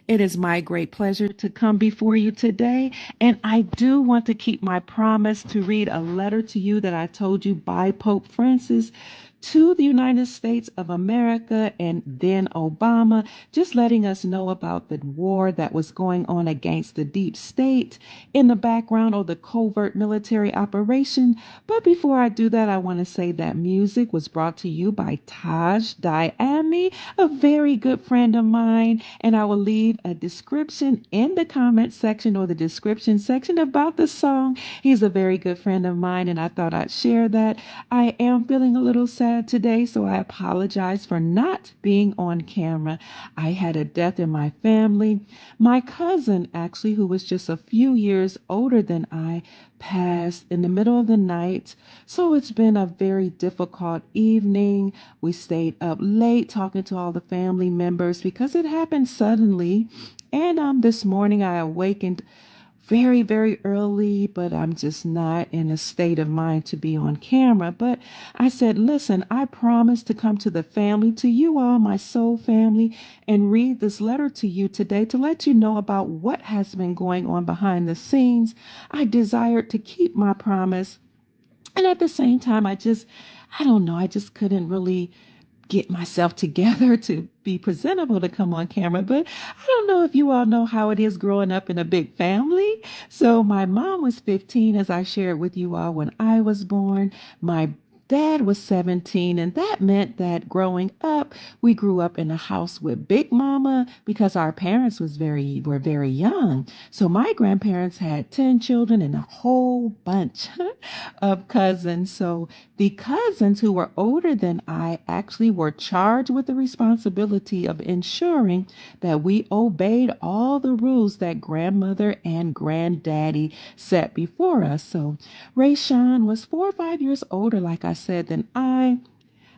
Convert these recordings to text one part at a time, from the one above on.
It is my great pleasure to come before you today, and I do want to keep my promise to read a letter to you that I told you by Pope Francis to the United States of America and then Obama, just letting us know about the war that was going on against the deep state in the background or the covert military operation. But before I do that, I want to say that music was brought to you by Taj Diami, a very good friend of mine, and I will leave a description in the comment section or the description section about the song. He's a very good friend of mine, and I thought I'd share that. I am feeling a little sad today, so I apologize for not being on camera. I had a death in my family. My cousin, actually, who was just a few years older than I, passed in the middle of the night. So it's been a very difficult evening. We stayed up late talking to all the family members because it happened suddenly. And this morning I awakened very, very early, but I'm just not in a state of mind to be on camera. But I said, listen, I promise to come to the family, to you all, my soul family, and read this letter to you today to let you know about what has been going on behind the scenes. I desired to keep my promise. And at the same time, I don't know, I just couldn't really get myself together to be presentable to come on camera. But I don't know if you all know how it is growing up in a big family. So my mom was 15, as I shared with you all, when I was born. My dad was 17, and that meant that growing up, we grew up in a house with Big Mama because our parents were very young. So my grandparents had 10 children and a whole bunch of cousins. So the cousins who were older than I actually were charged with the responsibility of ensuring that we obeyed all the rules that grandmother and granddaddy set before us. So Ray Sean was 4 or 5 years older, like I said, than I.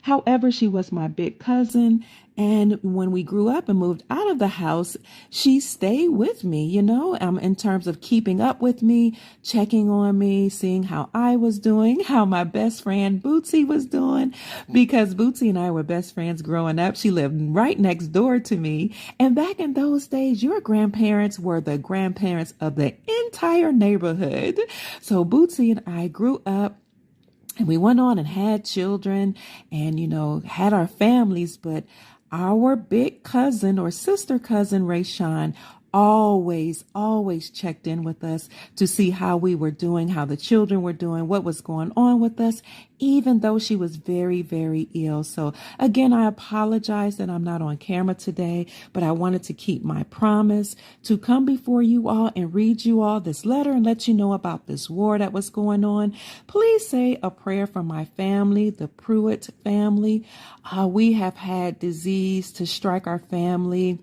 However, she was my big cousin. And when we grew up and moved out of the house, she stayed with me, in terms of keeping up with me, checking on me, seeing how I was doing, how my best friend Bootsy was doing, because Bootsy and I were best friends growing up. She lived right next door to me. And back in those days, your grandparents were the grandparents of the entire neighborhood. So Bootsy and I grew up, and we went on and had children and, had our families. But our big cousin or sister cousin, Rayshawn, always checked in with us to see how we were doing, how the children were doing, what was going on with us, even though she was very, very ill. So again, I apologize that I'm not on camera today, but I wanted to keep my promise to come before you all and read you all this letter and let you know about this war that was going on. Please say a prayer for my family, the Pruitt family. We have had disease to strike our family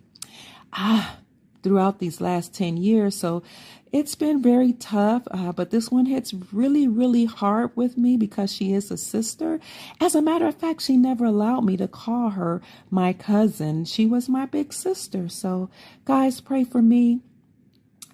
throughout these last 10 years. So it's been very tough, but this one hits really, really hard with me because she is a sister. As a matter of fact, she never allowed me to call her my cousin. She was my big sister. So guys, pray for me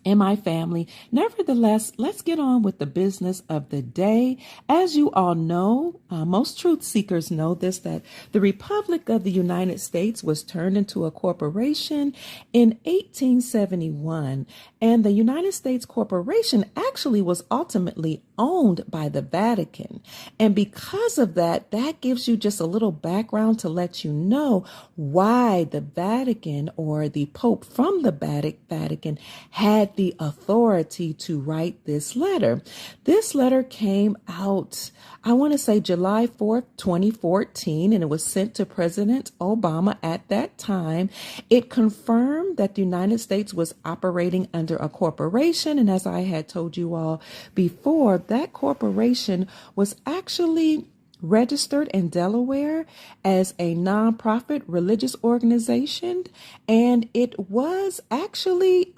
and my family. Nevertheless, let's get on with the business of the day. As you all know, most truth seekers know this, that the Republic of the United States was turned into a corporation in 1871. And the United States Corporation actually was ultimately owned by the Vatican. And because of that, that gives you just a little background to let you know why the Vatican, or the Pope from the Vatican, had the authority to write this letter. This letter came out, I want to say July 4th, 2014, and it was sent to President Obama at that time. It confirmed that the United States was operating under a corporation. And as I had told you all before, that corporation was actually registered in Delaware as a nonprofit religious organization. And it was actually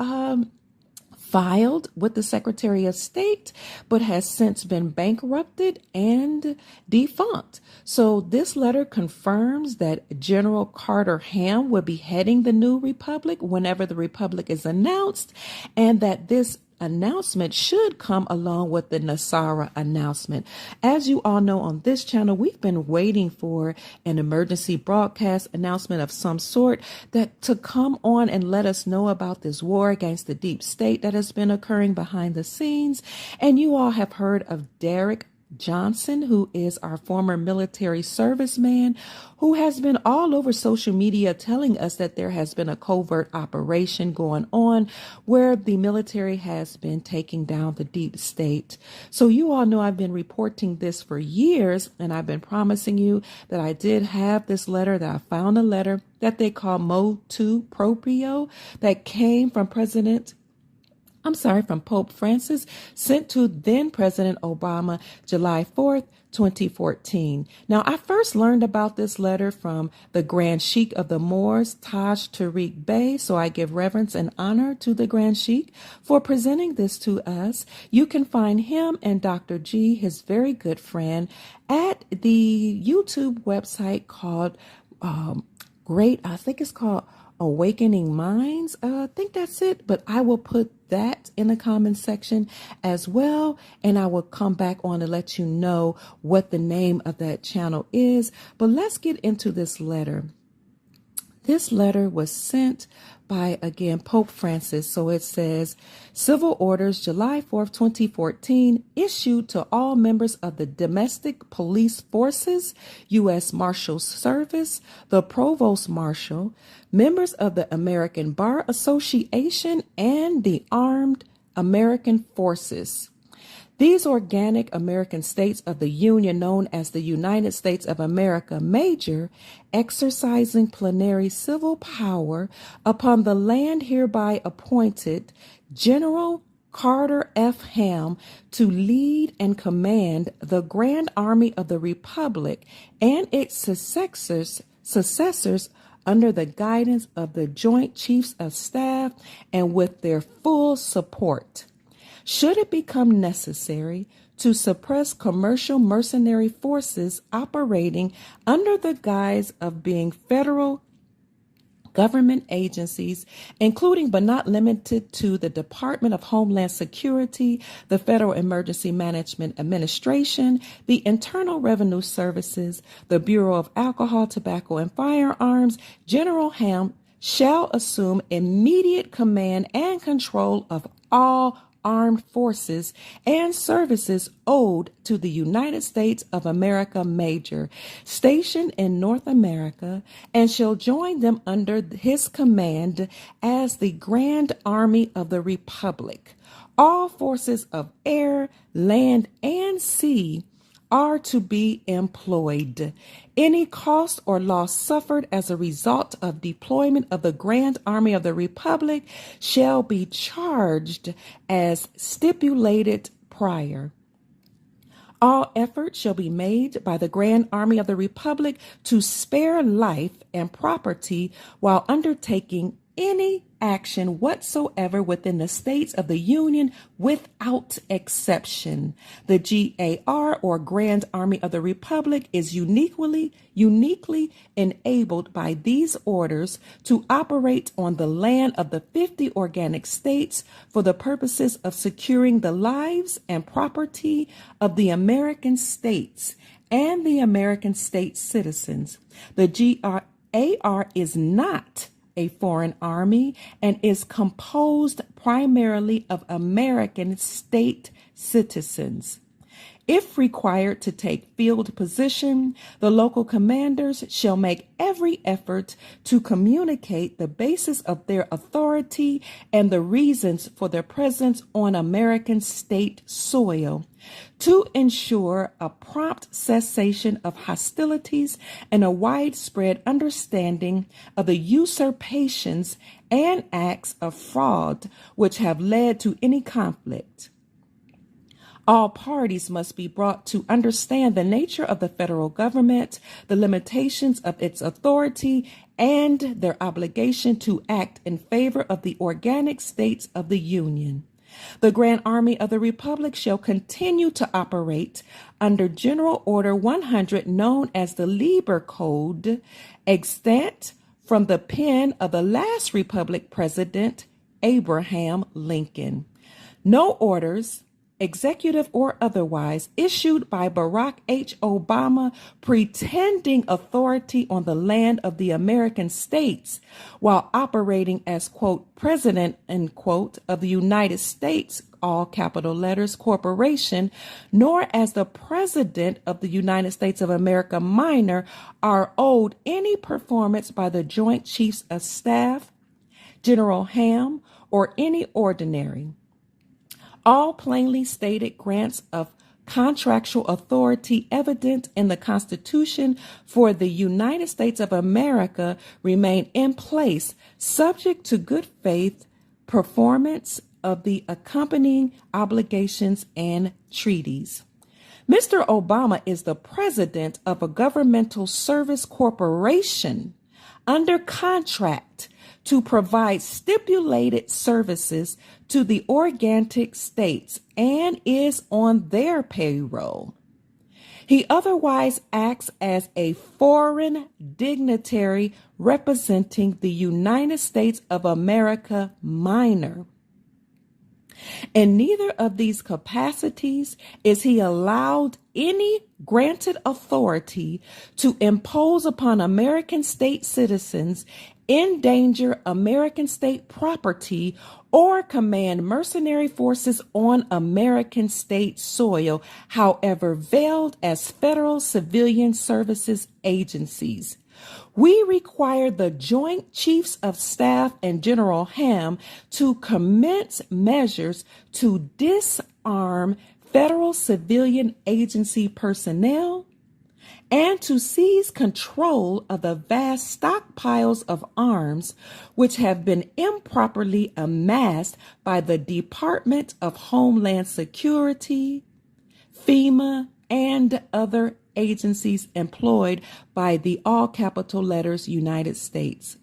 filed with the Secretary of State, but has since been bankrupted and defunct. So this letter confirms that General Carter Ham will be heading the new republic whenever the republic is announced, and that this announcement should come along with the Nasara announcement. As you all know, on this channel, we've been waiting for an emergency broadcast announcement of some sort that to come on and let us know about this war against the deep state that has been occurring behind the scenes. And you all have heard of Derek Johnson, who is our former military serviceman, who has been all over social media telling us that there has been a covert operation going on where the military has been taking down the deep state. So you all know I've been reporting this for years, and I've been promising you that I did have this letter, that I found a letter that they call motu proprio that came from from Pope Francis, sent to then President Obama, July 4th, 2014. Now, I first learned about this letter from the Grand Sheikh of the Moors, Taj Tariq Bey, so I give reverence and honor to the Grand Sheikh for presenting this to us. You can find him and Dr. G, his very good friend, at the YouTube website called I think it's called Awakening Minds. I think that's it, but I will put that in the comment section as well, and I will come back on to let you know what the name of that channel is. But let's get into this letter. This letter was sent by, again, Pope Francis. So it says, Civil Orders, July 4th, 2014, issued to all members of the Domestic Police Forces, U.S. Marshals Service, the Provost Marshal, members of the American Bar Association, and the Armed American Forces. These organic American states of the Union, known as the United States of America Major, exercising plenary civil power upon the land hereby appointed, General Carter F. Ham to lead and command the Grand Army of the Republic and its successors under the guidance of the Joint Chiefs of Staff and with their full support. Should it become necessary to suppress commercial mercenary forces operating under the guise of being federal government agencies, including but not limited to the Department of Homeland Security, the Federal Emergency Management Administration, the Internal Revenue Services, the Bureau of Alcohol, Tobacco, and Firearms, General Ham shall assume immediate command and control of all armed forces and services owed to the United States of America Major, stationed in North America, and shall join them under his command as the Grand Army of the Republic. All forces of air, land, and sea are to be employed. Any cost or loss suffered as a result of deployment of the Grand Army of the Republic shall be charged as stipulated prior. All efforts shall be made by the Grand Army of the Republic to spare life and property while undertaking any action whatsoever within the states of the Union without exception. The GAR, or Grand Army of the Republic, is uniquely enabled by these orders to operate on the land of the 50 organic states for the purposes of securing the lives and property of the American states and the American state citizens. The GAR is not a foreign army and is composed primarily of American state citizens. If required to take field position, the local commanders shall make every effort to communicate the basis of their authority and the reasons for their presence on American state soil to ensure a prompt cessation of hostilities and a widespread understanding of the usurpations and acts of fraud which have led to any conflict. All parties must be brought to understand the nature of the federal government, the limitations of its authority, and their obligation to act in favor of the organic states of the Union. The Grand Army of the Republic shall continue to operate under General Order 100, known as the Lieber Code, extant from the pen of the last Republic President, Abraham Lincoln. No orders, executive or otherwise, issued by Barack H. Obama pretending authority on the land of the American states while operating as, quote, President, end quote, of the United States, all capital letters, corporation, nor as the President of the United States of America minor are owed any performance by the Joint Chiefs of Staff, General Ham, or any ordinary. All plainly stated grants of contractual authority evident in the Constitution for the United States of America remain in place, subject to good faith performance of the accompanying obligations and treaties. Mr. Obama is the president of a governmental service corporation under contract to provide stipulated services to the organic states and is on their payroll. He otherwise acts as a foreign dignitary representing the United States of America minor. In neither of these capacities is he allowed any granted authority to impose upon American state citizens, endanger American state property, or command mercenary forces on American state soil, however veiled as federal civilian services agencies. We require the Joint Chiefs of Staff and General Ham to commence measures to disarm federal civilian agency personnel and to seize control of the vast stockpiles of arms which have been improperly amassed by the Department of Homeland Security, FEMA, and other agencies employed by the all capital letters United States.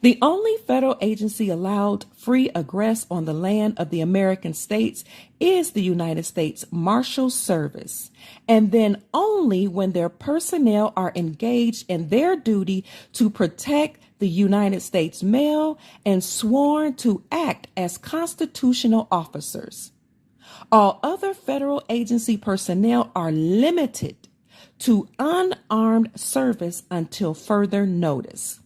The only federal agency allowed free egress on the land of the American states is the United States Marshal Service, and then only when their personnel are engaged in their duty to protect the United States mail and sworn to act as constitutional officers. All other federal agency personnel are limited to unarmed service until further notice.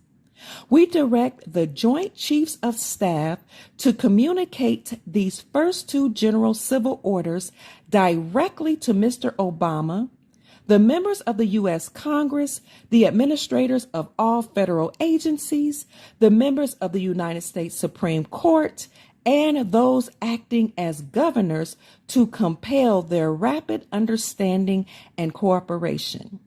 We direct the Joint Chiefs of Staff to communicate these first two general civil orders directly to Mr. Obama, the members of the U.S. Congress, the administrators of all federal agencies, the members of the United States Supreme Court, and those acting as governors to compel their rapid understanding and cooperation.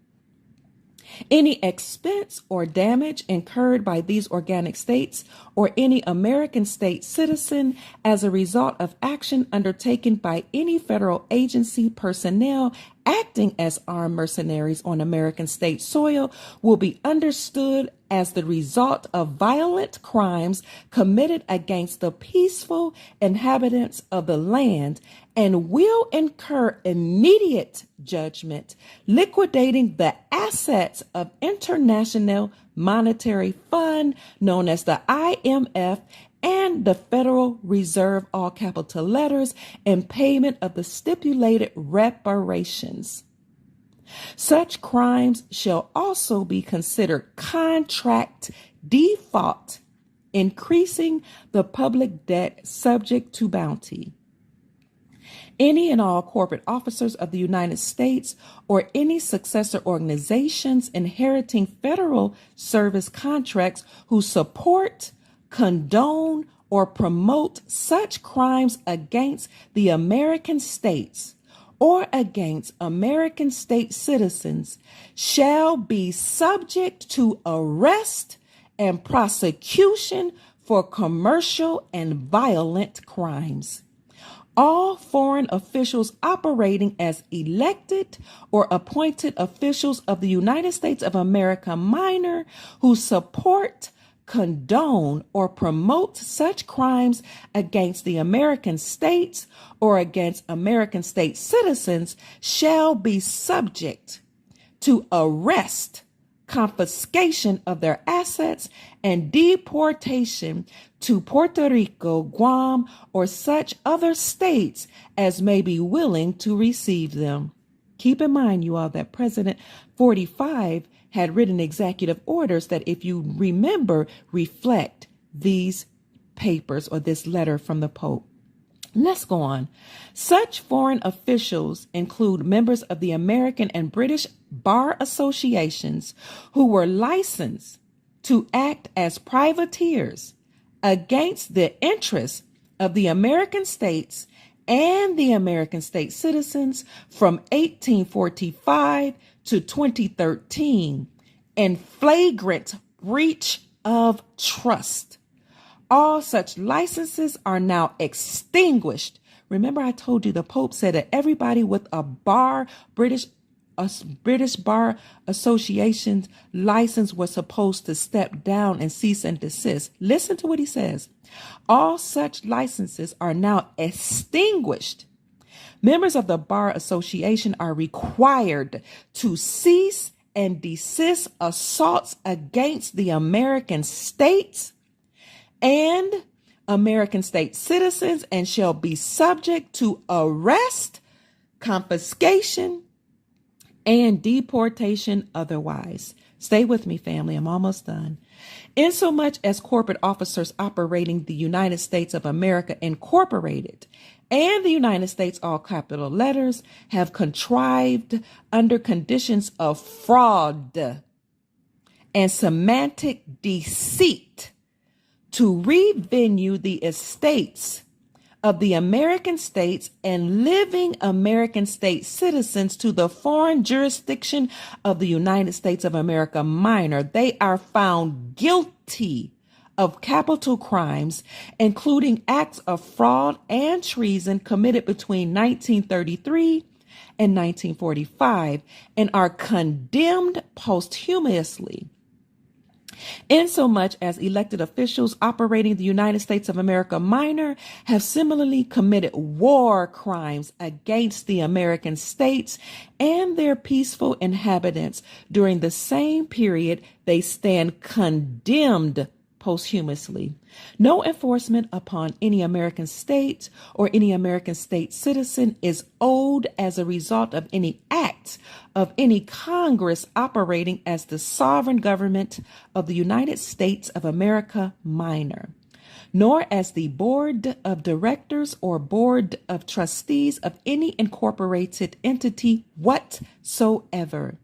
Any expense or damage incurred by these organic states or any American state citizen as a result of action undertaken by any federal agency personnel acting as armed mercenaries on American state soil will be understood as the result of violent crimes committed against the peaceful inhabitants of the land and will incur immediate judgment, liquidating the assets of International Monetary Fund, known as the IMF, and the Federal Reserve, all capital letters, in payment of the stipulated reparations. Such crimes shall also be considered contract default, increasing the public debt subject to bounty. Any and all corporate officers of the United States or any successor organizations inheriting federal service contracts who support, condone, or promote such crimes against the American states or against American state citizens shall be subject to arrest and prosecution for commercial and violent crimes. All foreign officials operating as elected or appointed officials of the United States of America minor who support, condone, or promote such crimes against the American states or against American state citizens shall be subject to arrest, confiscation of their assets, and deportation to Puerto Rico, Guam, or such other states as may be willing to receive them. Keep in mind, you all, that President 45 had written executive orders that, if you remember, reflect these papers or this letter from the Pope. Let's go on. Such foreign officials include members of the American and British bar associations who were licensed to act as privateers against the interests of the American states and the American state citizens from 1845 to 2013 in flagrant breach of trust. All such licenses are now extinguished. Remember, I told you the Pope said that everybody with a British Bar Association license was supposed to step down and cease and desist. Listen to what he says. All such licenses are now extinguished. Members of the Bar Association are required to cease and desist assaults against the American states and American state citizens, and shall be subject to arrest, confiscation, and deportation otherwise. Stay with me, family. I'm almost done. Insomuch as corporate officers operating the United States of America Incorporated and the United States, all capital letters, have contrived under conditions of fraud and semantic deceit to revenue the estates of the American states and living American state citizens to the foreign jurisdiction of the United States of America Minor, they are found guilty of capital crimes, including acts of fraud and treason committed between 1933 and 1945, and are condemned posthumously. Insomuch as elected officials operating the United States of America Minor have similarly committed war crimes against the American states and their peaceful inhabitants during the same period, they stand condemned posthumously. No enforcement upon any American state or any American state citizen is owed as a result of any act of any Congress operating as the sovereign government of the United States of America Minor, nor as the board of directors or board of trustees of any incorporated entity whatsoever.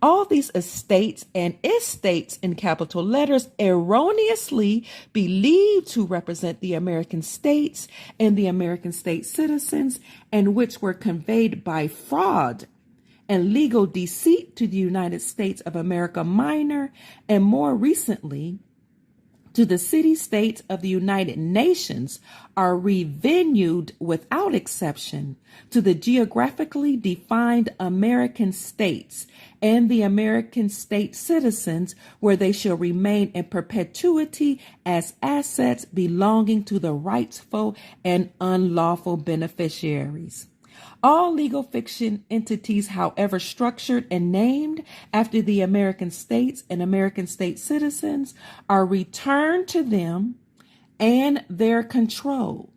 All these estates and estates in capital letters erroneously believed to represent the American states and the American state citizens, and which were conveyed by fraud and legal deceit to the United States of America Minor, and more recently to the city-states of the United Nations, are revenued without exception to the geographically defined American states and the American state citizens, where they shall remain in perpetuity as assets belonging to the rightful and unlawful beneficiaries. All legal fiction entities, however structured and named after the American states and American state citizens, are returned to them and their control,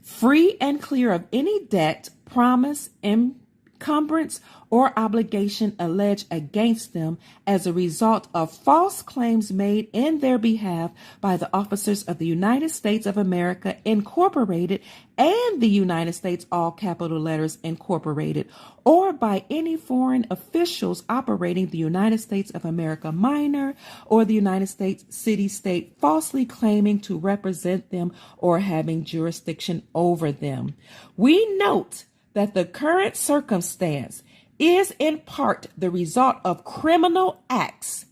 free and clear of any debt, promise, encumbrance, or obligation alleged against them as a result of false claims made in their behalf by the officers of the United States of America Incorporated and the United States, all capital letters, Incorporated, or by any foreign officials operating the United States of America Minor or the United States city-state, falsely claiming to represent them or having jurisdiction over them. We note that the current circumstance is in part the result of criminal acts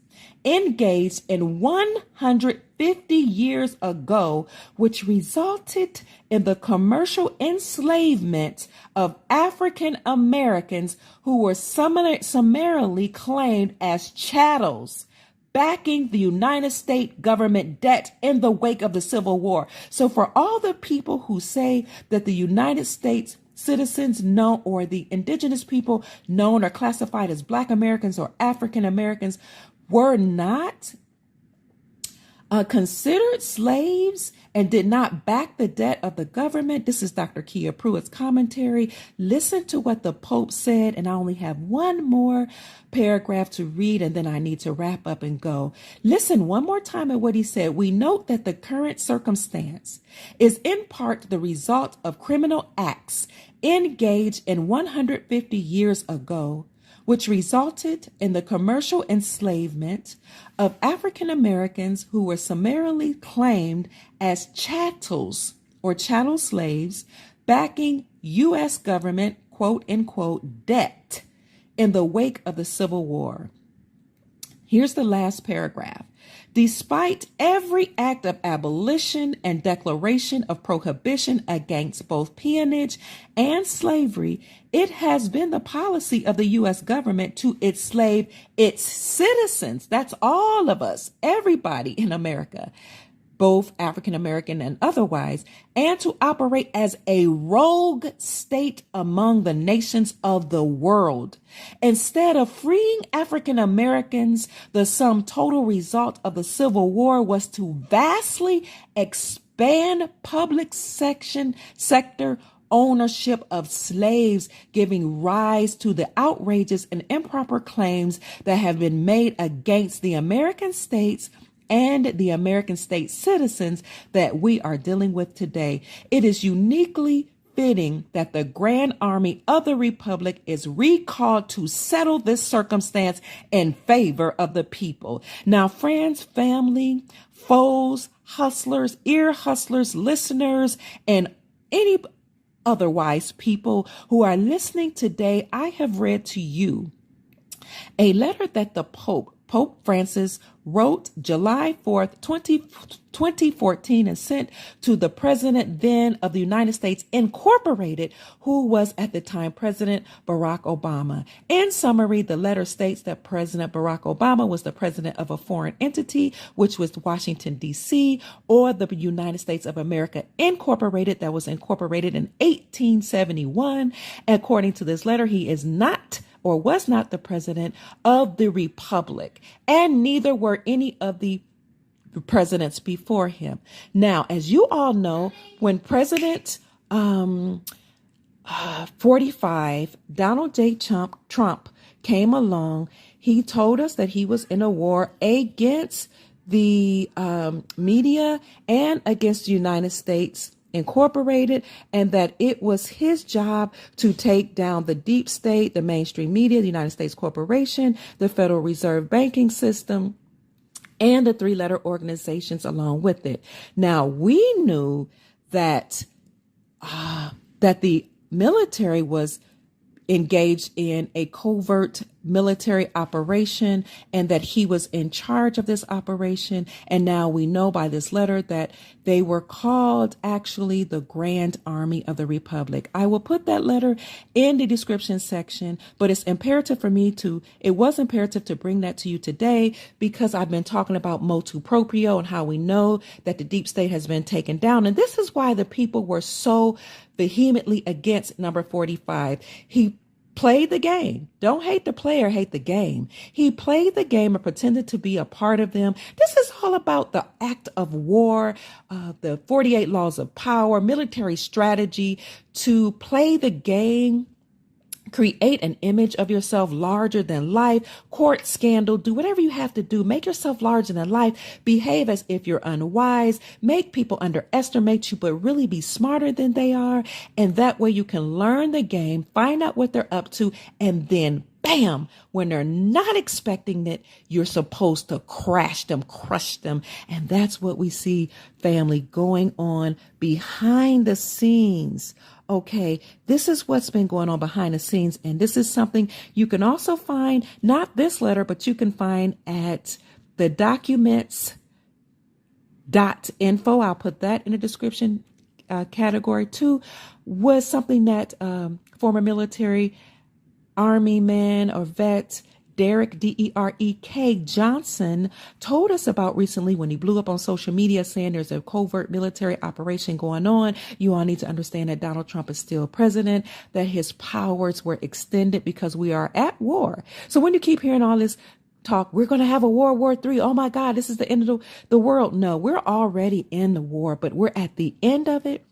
engaged in 150 years ago, which resulted in the commercial enslavement of African Americans who were summarily claimed as chattels, backing the United States government debt in the wake of the Civil War. So for all the people who say that the United States citizens known, or the indigenous people known or classified as Black Americans or African Americans, were not considered slaves and did not back the debt of the government. This is Dr. Kia Pruitt's commentary. Listen to what the Pope said, and I only have one more paragraph to read, and then I need to wrap up and go. Listen one more time at what he said. We note that the current circumstance is in part the result of criminal acts engaged in 150 years ago, which resulted in the commercial enslavement of African Americans who were summarily claimed as chattels or chattel slaves, backing U.S. government, quote unquote, debt in the wake of the Civil War. Here's the last paragraph. Despite every act of abolition and declaration of prohibition against both peonage and slavery, it has been the policy of the U.S. government to enslave its citizens. That's all of us, everybody in America, both African American and otherwise, and to operate as a rogue state among the nations of the world. Instead of freeing African Americans, the sum total result of the Civil War was to vastly expand public sector ownership of slaves, giving rise to the outrageous and improper claims that have been made against the American states and the American state citizens that we are dealing with today. It is uniquely fitting that the Grand Army of the Republic is recalled to settle this circumstance in favor of the people. Now, friends, family, foes, hustlers, ear hustlers, listeners, and any otherwise people who are listening today, I have read to you a letter that the Pope Francis wrote July 4th, 2014, and sent to the president then of the United States Incorporated, who was at the time President Barack Obama. In summary, the letter states that President Barack Obama was the president of a foreign entity, which was Washington, D.C., or the United States of America Incorporated, that was incorporated in 1871. According to this letter, he is not or was not the president of the Republic, and neither were any of the presidents before him. Now, as you all know, when President 45, Donald J. Trump came along, he told us that he was in a war against the media and against the United States Incorporated, and that it was his job to take down the deep state, the mainstream media, the United States Corporation, the Federal Reserve banking system, and the three-letter organizations along with it. Now, we knew that the military was engaged in a covert military operation and that he was in charge of this operation. And now we know by this letter that they were called actually the Grand Army of the Republic. I will put that letter in the description section, but it was imperative to bring that to you today because I've been talking about motu proprio and how we know that the deep state has been taken down. And this is why the people were so vehemently against number 45. He played the game. Don't hate the player, hate the game. He played the game and pretended to be a part of them. This is all about the act of war, the 48 laws of power, military strategy, to play the game, create an image of yourself larger than life, court scandal, do whatever you have to do. Make yourself larger than life. Behave as if you're unwise. Make people underestimate you, but really be smarter than they are. And that way you can learn the game, find out what they're up to, and then bam, when they're not expecting it, you're supposed to crush them. And that's what we see, family, going on behind the scenes. Okay, this is what's been going on behind the scenes. And this is something you can also find, not this letter, but you can find at the documents.info. I'll put that in the description category too, was something that former military Army man or vet Derek, D-E-R-E-K Johnson, told us about recently when he blew up on social media saying there's a covert military operation going on. You all need to understand that Donald Trump is still president, that his powers were extended because we are at war. So when you keep hearing all this talk, we're going to have a World War III. Oh my God, this is the end of the world. No, we're already in the war, but we're at the end of it.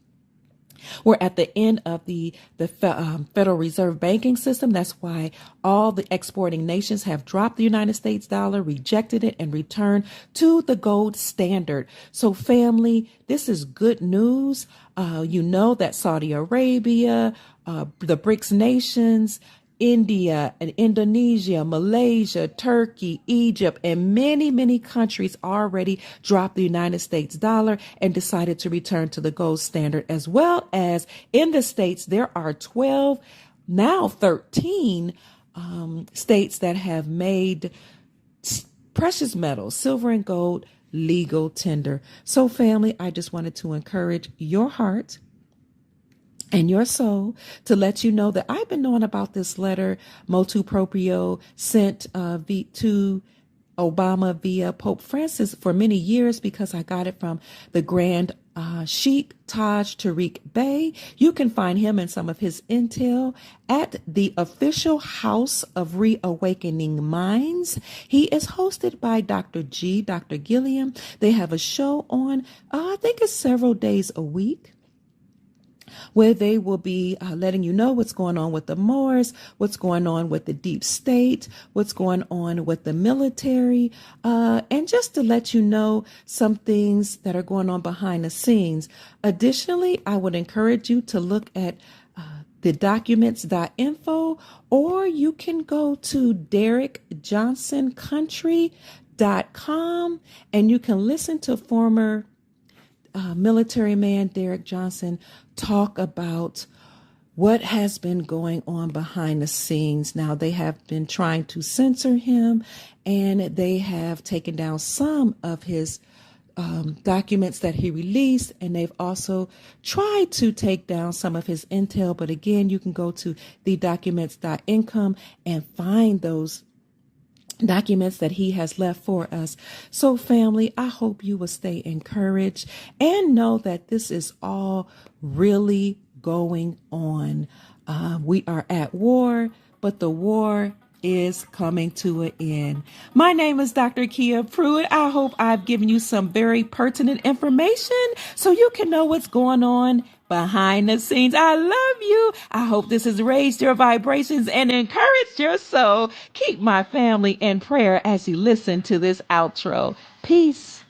We're at the end of the Federal Reserve banking system. That's why all the exporting nations have dropped the United States dollar, rejected it, and returned to the gold standard. So family, this is good news. You know that Saudi Arabia, the BRICS nations, India and Indonesia, Malaysia, Turkey, Egypt, and many, many countries already dropped the United States dollar and decided to return to the gold standard, as well as in the States, there are 12, now 13 states that have made precious metals, silver and gold, legal tender. So family, I just wanted to encourage your heart and your soul to let you know that I've been knowing about this letter, motu proprio, sent to Obama via Pope Francis for many years because I got it from the Grand Sheikh Taj Tariq Bey. You can find him and some of his intel at the official House of Reawakening Minds. He is hosted by Dr. Gilliam. They have a show on, I think it's several days a week, where they will be letting you know what's going on with the Moors, what's going on with the deep state, what's going on with the military, and just to let you know some things that are going on behind the scenes. Additionally, I would encourage you to look at the documents.info, or you can go to DerekJohnsonCountry.com and you can listen to former military man Derek Johnson talk about what has been going on behind the scenes. Now, they have been trying to censor him, and they have taken down some of his documents that he released, and they've also tried to take down some of his intel. But again, you can go to the documents.income and find those documents that he has left for us. So family, I hope you will stay encouraged and know that this is all really going on. We are at war, but the war is coming to an end. My name is Dr. Kia Pruitt. I hope I've given you some very pertinent information so you can know what's going on behind the scenes. I love you. I hope this has raised your vibrations and encouraged your soul. Keep my family in prayer as you listen to this outro. Peace.